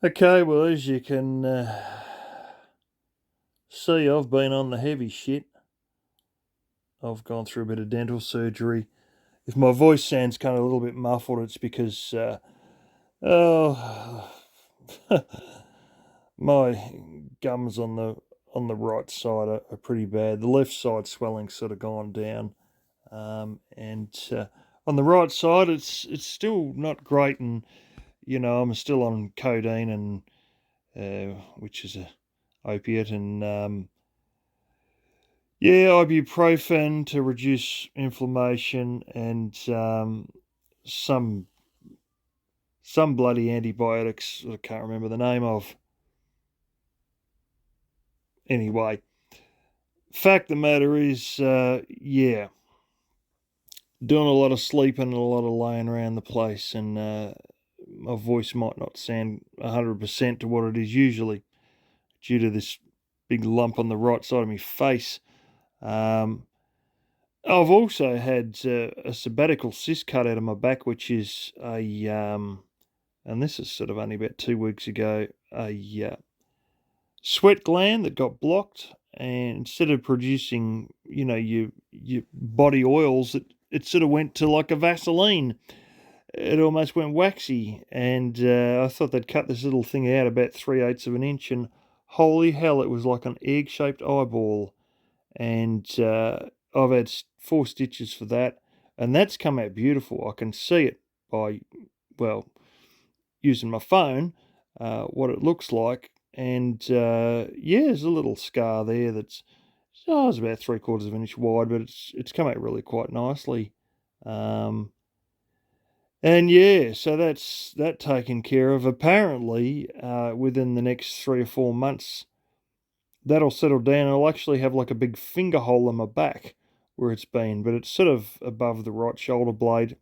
Okay, well, as you can see, I've been on the heavy shit. I've gone through a bit of dental surgery. If my voice sounds kind of a little bit muffled, it's because, oh, my gums on the right side are pretty bad. The left side swelling's sort of gone down, and on the right side, it's still not great, and I'm still on codeine and which is a opiate, and yeah, ibuprofen to reduce inflammation, and some some bloody antibiotics that I can't remember the name of. Anyway, fact of the matter is, yeah, doing a lot of sleeping and a lot of laying around the place, and my voice might not sound 100% to what it is usually due to this big lump on the right side of my face. Um, I've also had a sabbatical cyst cut out of my back, which is and this is sort of only about 2 weeks ago, a sweat gland that got blocked, and instead of producing, your body oils, it sort of went to like a Vaseline. It almost went waxy, and I thought they'd cut this little thing out about 3/8 of an inch, and holy hell, it was like an egg-shaped eyeball. And I've had 4 stitches for that, and that's come out beautiful. I can see it by, well, using my phone, what it looks like, and yeah, there's a little scar there that's it's about 3/4 of an inch wide, but it's come out really quite nicely. Um, and yeah, so that's that taken care of. Apparently, within the next 3 or 4 months, that'll settle down. I'll actually have like a big finger hole in my back where it's been, but it's sort of above the right shoulder blade.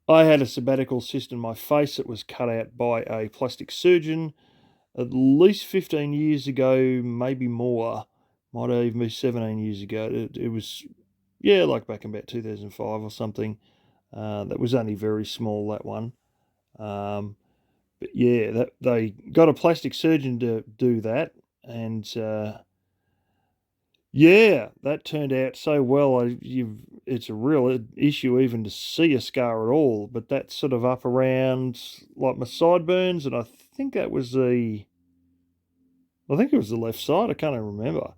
I had a sabbatical cyst in my face that was cut out by a plastic surgeon at least 15 years ago, maybe more. Might even be 17 years ago. It was, yeah, like back in about 2005 or something. That was only very small, that one. Um, but yeah, they got a plastic surgeon to do that, and yeah, that turned out so well. It's a real issue even to see a scar at all. But that's sort of up around like my sideburns, and I think it was the left side. I can't even remember.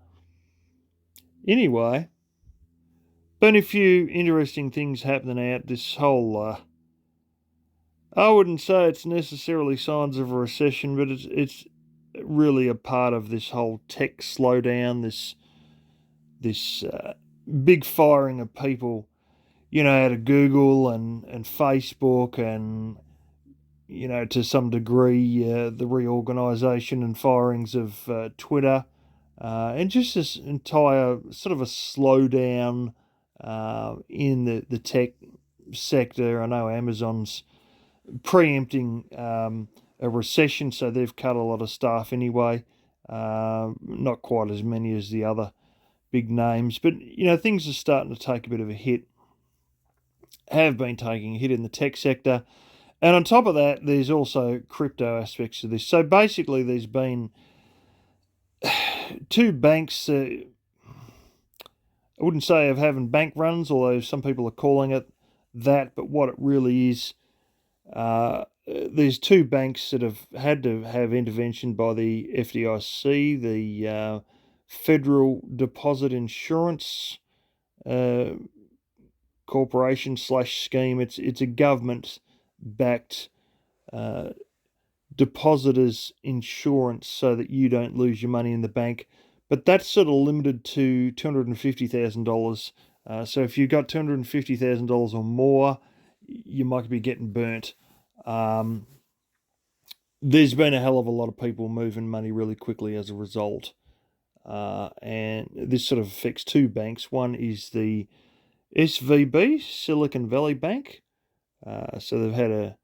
Anyway, been a few interesting things happening out this whole. I wouldn't say it's necessarily signs of a recession, but it's really a part of this whole tech slowdown. This big firing of people, out of Google and Facebook, and to some degree the reorganisation and firings of Twitter, and just this entire sort of a slowdown in the tech sector. I know Amazon's preempting a recession, so they've cut a lot of staff anyway. Not quite as many as the other big names, but things are starting to take a bit of a hit. Have been taking a hit in the tech sector. And on top of that, there's also crypto aspects of this. So basically, there's been two banks, I wouldn't say of having bank runs, although some people are calling it that, but what it really is, there's two banks that have had to have intervention by the FDIC, the Federal Deposit Insurance uh, Corporation slash scheme. It's a government backed uh, depositors insurance so that you don't lose your money in the bank. But that's sort of limited to $250,000. So if you've got $250,000 or more, you might be getting burnt. Um, there's been a hell of a lot of people moving money really quickly as a result. And this sort of affects two banks. One is the SVB, Silicon Valley Bank. So they've had a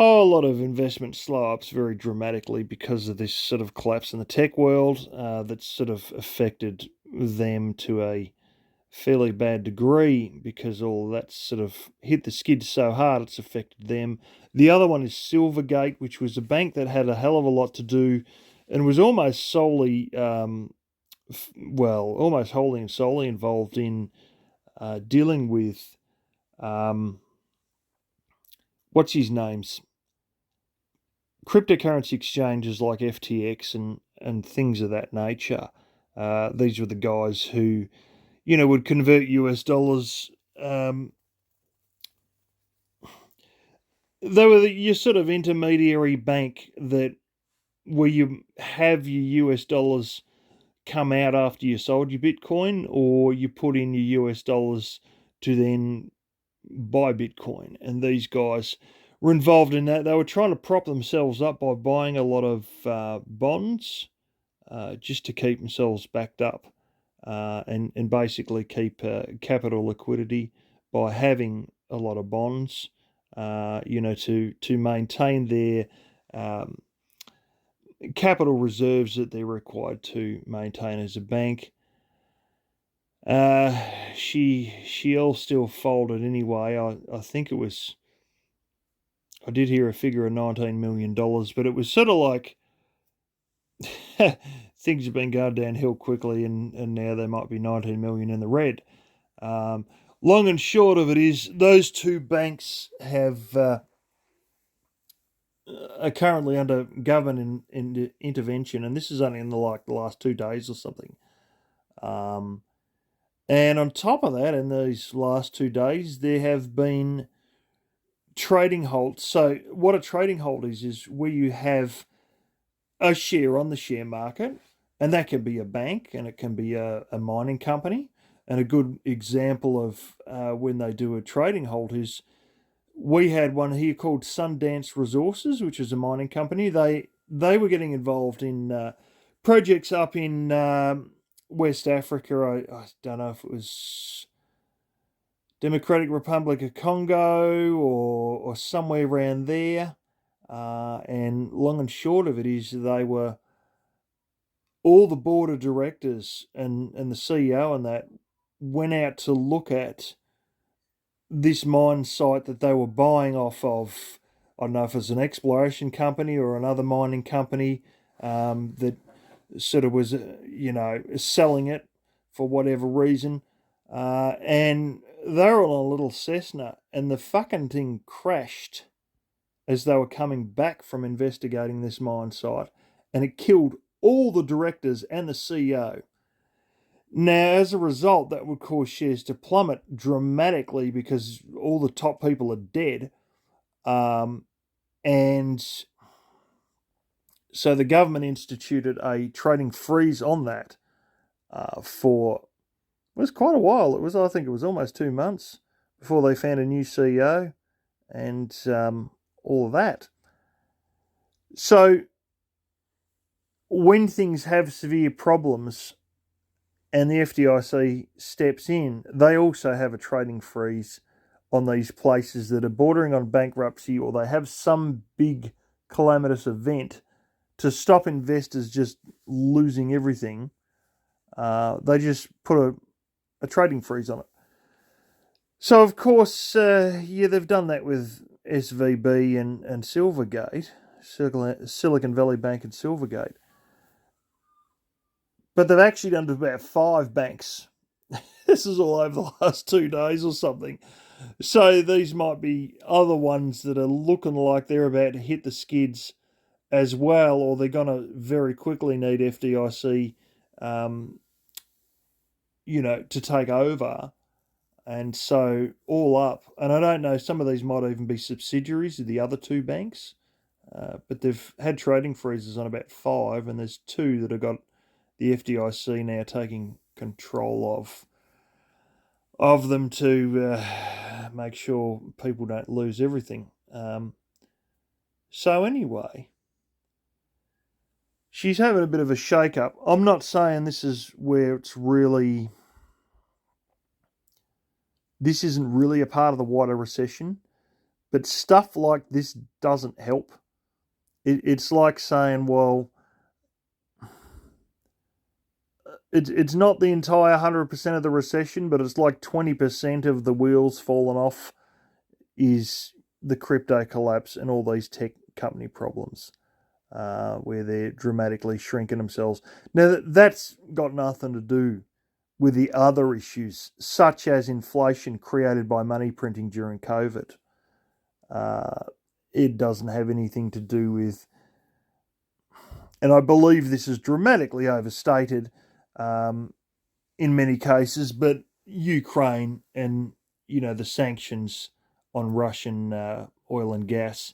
lot of investment slow ups very dramatically because of this sort of collapse in the tech world that's sort of affected them to fairly bad degree because all of that sort of hit the skids so hard it's affected them. The other one is Silvergate, which was a bank that had a hell of a lot to do and was almost solely, almost wholly and solely involved in dealing with what's his name's cryptocurrency exchanges like FTX and things of that nature. These were the guys who, would convert US dollars. They were your sort of intermediary bank that where you have your US dollars come out after you sold your Bitcoin, or you put in your US dollars to then buy Bitcoin. And these guys were involved in that. They were trying to prop themselves up by buying a lot of bonds just to keep themselves backed up and basically keep capital liquidity by having a lot of bonds, to maintain their capital reserves that they're required to maintain as a bank. She all still folded anyway. I think it was. I did hear a figure of $19 million, but it was sort of like things have been going downhill quickly, and now they might be 19 million in the red. Long and short of it is, those two banks have are currently under government intervention, and this is only in the last 2 days or something. And on top of that, in these last 2 days, there have been trading halts. So, what a trading halt is where you have a share on the share market, and that can be a bank and it can be a mining company. And a good example of when they do a trading halt is we had one here called Sundance Resources, which is a mining company. They were getting involved in projects up in West Africa. I don't know if it was Democratic Republic of Congo or somewhere around there. And long and short of it is they were all the board of directors and the CEO and that went out to look at this mine site that they were buying off of. I don't know if it's an exploration company or another mining company that sort of was, selling it for whatever reason. And they were on a little Cessna, and the fucking thing crashed as they were coming back from investigating this mine site, and it killed all the directors and the CEO. Now, as a result, that would cause shares to plummet dramatically because all the top people are dead. And so the government instituted a trading freeze on that for, it was quite a while. I think it was almost 2 months before they found a new CEO and all of that. So when things have severe problems and the FDIC steps in, they also have a trading freeze on these places that are bordering on bankruptcy, or they have some big calamitous event to stop investors just losing everything. They just put a trading freeze on it. So, of course, they've done that with SVB and Silvergate, Silicon Valley Bank and Silvergate. But they've actually done it to about 5 banks. This is all over the last 2 days or something. So these might be other ones that are looking like they're about to hit the skids as well, or they're going to very quickly need FDIC, to take over. And so all up, and I don't know, some of these might even be subsidiaries of the other 2 banks, but they've had trading freezes on about 5, and there's 2 that have got the FDIC now taking control of them to make sure people don't lose everything. So anyway, she's having a bit of a shake-up. I'm not saying this isn't really a part of the wider recession, but stuff like this doesn't help. It's like saying, well, it's not the entire 100% of the recession, but it's like 20% of the wheels falling off is the crypto collapse and all these tech company problems, where they're dramatically shrinking themselves. Now, that's got nothing to do with the other issues, such as inflation created by money printing during COVID. It doesn't have anything to do with, and I believe this is dramatically overstated in many cases, but Ukraine and the sanctions on Russian oil and gas,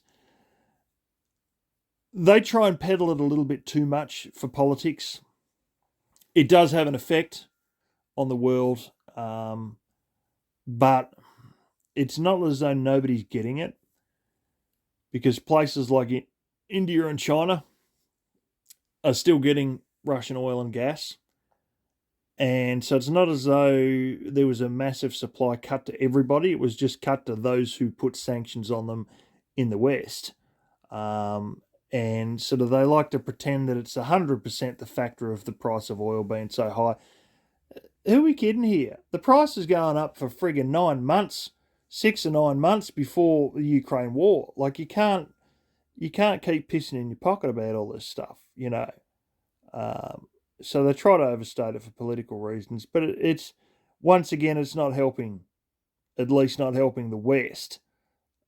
they try and peddle it a little bit too much for politics. It does have an effect on the world, but it's not as though nobody's getting it, because places like India and China are still getting Russian oil and gas. And so it's not as though there was a massive supply cut to everybody. It was just cut to those who put sanctions on them in the West. And sort of they like to pretend that it's 100% the factor of the price of oil being so high. Who are we kidding here? The price is going up for friggin' 9 months, 6 or 9 months before the Ukraine war. Like, you can't keep pissing in your pocket about all this stuff, So they try to overstate it for political reasons, but it's once again, it's not helping, at least not helping the West,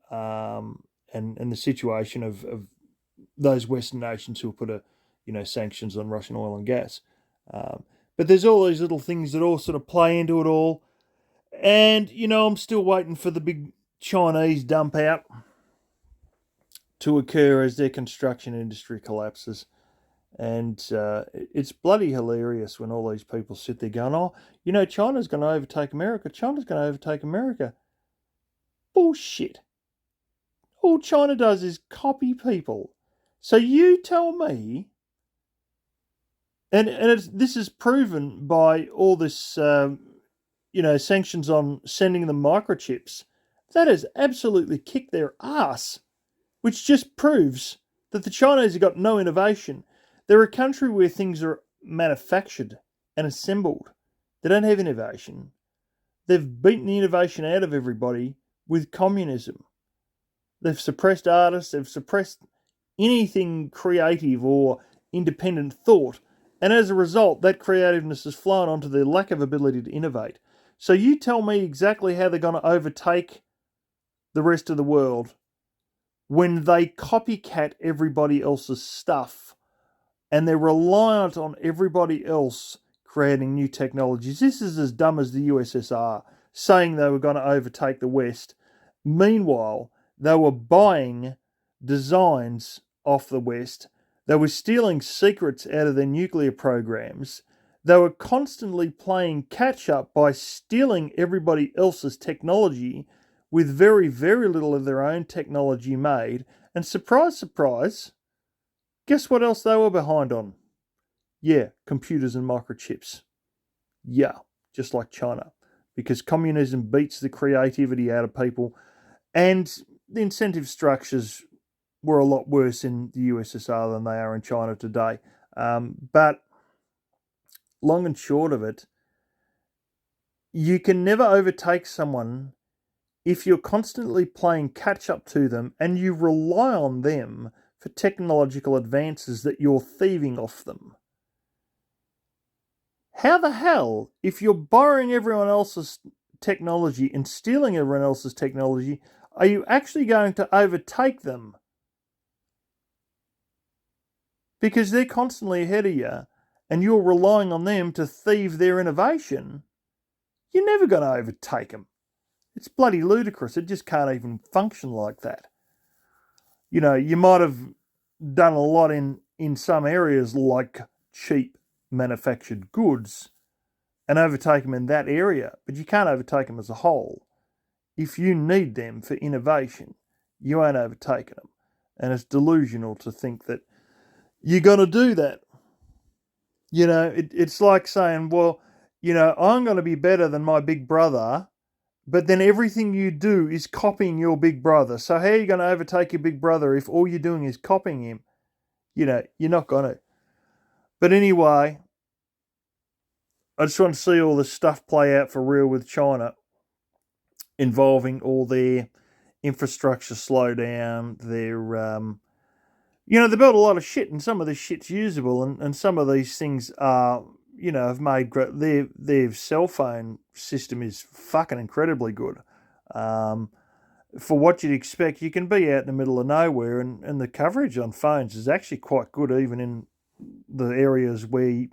and the situation of those Western nations who put sanctions on Russian oil and gas. But there's all these little things that all sort of play into it all, and I'm still waiting for the big Chinese dump out to occur as their construction industry collapses. And it's bloody hilarious when all these people sit there going, China's going to overtake America. China's going to overtake America. Bullshit. All China does is copy people. So you tell me, and this is proven by all this, sanctions on sending them microchips. That has absolutely kicked their ass, which just proves that the Chinese have got no innovation. They're a country where things are manufactured and assembled. They don't have innovation. They've beaten the innovation out of everybody with communism. They've suppressed artists. They've suppressed anything creative or independent thought. And as a result, that creativeness has flown onto their lack of ability to innovate. So you tell me exactly how they're going to overtake the rest of the world when they copycat everybody else's stuff. And they're reliant on everybody else creating new technologies. This is as dumb as the USSR saying they were going to overtake the West. Meanwhile, they were buying designs off the West. They were stealing secrets out of their nuclear programs. They were constantly playing catch up by stealing everybody else's technology with very, very little of their own technology made. And surprise, surprise, guess what else they were behind on? Yeah, computers and microchips. Yeah, just like China. Because communism beats the creativity out of people, and the incentive structures were a lot worse in the USSR than they are in China today. But long and short of it, you can never overtake someone if you're constantly playing catch up to them and you rely on them for technological advances that you're thieving off them. How the hell, if you're borrowing everyone else's technology and stealing everyone else's technology, are you actually going to overtake them? Because they're constantly ahead of you and you're relying on them to thieve their innovation. You're never going to overtake them. It's bloody ludicrous. It just can't even function like that. You might have done a lot in some areas like cheap manufactured goods and overtake them in that area, but you can't overtake them as a whole. If you need them for innovation, you ain't overtaking them. And it's delusional to think that you're going to do that. It's like saying, well, I'm going to be better than my big brother, but then everything you do is copying your big brother. So how are you going to overtake your big brother if all you're doing is copying him? You're not going to. But anyway, I just want to see all this stuff play out for real with China, involving all their infrastructure slow down, their they built a lot of shit, and some of this shit's usable, and some of these things are, have made great. Their cell phone system is fucking incredibly good. Um, for what you'd expect, you can be out in the middle of nowhere, and the coverage on phones is actually quite good, even in the areas where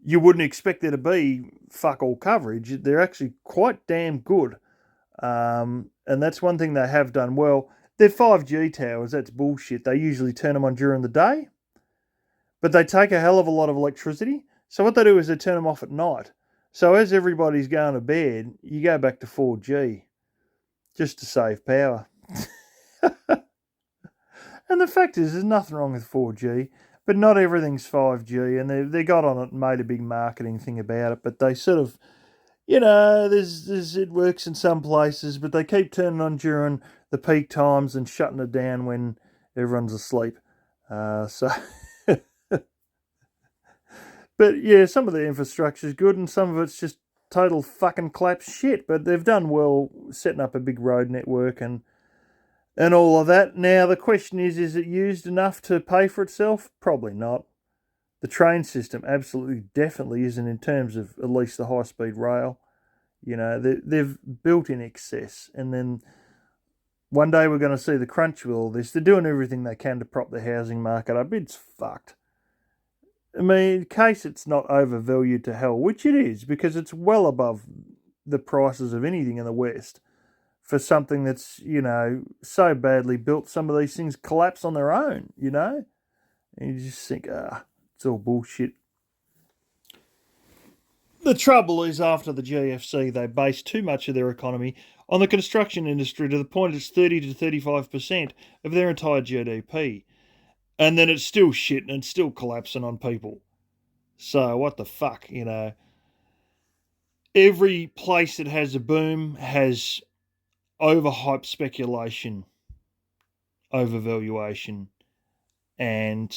you wouldn't expect there to be fuck all coverage. They're actually quite damn good, and that's one thing they have done well. They're 5G towers, that's bullshit. They usually turn them on during the day, but they take a hell of a lot of electricity. So what they do is they turn them off at night. So as everybody's going to bed, you go back to 4G just to save power. And the fact is, there's nothing wrong with 4G, but not everything's 5G, and they got on it and made a big marketing thing about it, but they sort of, there's it works in some places, but they keep turning on during the peak times and shutting it down when everyone's asleep. So, but yeah, some of the infrastructure is good, and some of it's just total fucking collapse shit. But they've done well setting up a big road network and all of that. Now the question is it used enough to pay for itself? Probably not. The train system absolutely, definitely isn't, in terms of at least the high speed rail. They've built in excess, and then one day we're going to see the crunch with all this. They're doing everything they can to prop the housing market up. It's fucked. I mean, in case it's not overvalued to hell, which it is, because it's well above the prices of anything in the West for something that's, so badly built, some of these things collapse on their own, And you just think, it's all bullshit. The trouble is, after the GFC, they based too much of their economy on the construction industry to the point it's 30 to 35% of their entire GDP. And then it's still shit and it's still collapsing on people. So what the fuck, Every place that has a boom has overhyped speculation, overvaluation, and,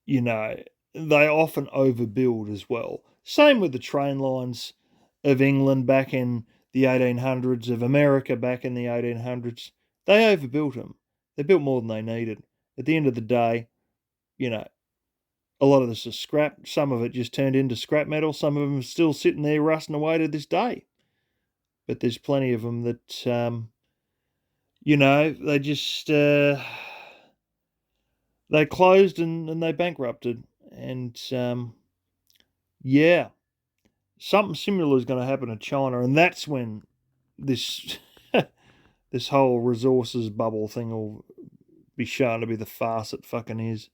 they often overbuild as well. Same with the train lines of England back in the 1800s, of America back in the 1800s. They overbuilt them. They built more than they needed. At the end of the day, a lot of this is scrap. Some of it just turned into scrap metal. Some of them are still sitting there rusting away to this day. But there's plenty of them that, they just, they closed and they bankrupted. And, yeah, something similar is going to happen to China. And that's when this, this whole resources bubble thing will be shown to be the farce it fucking is.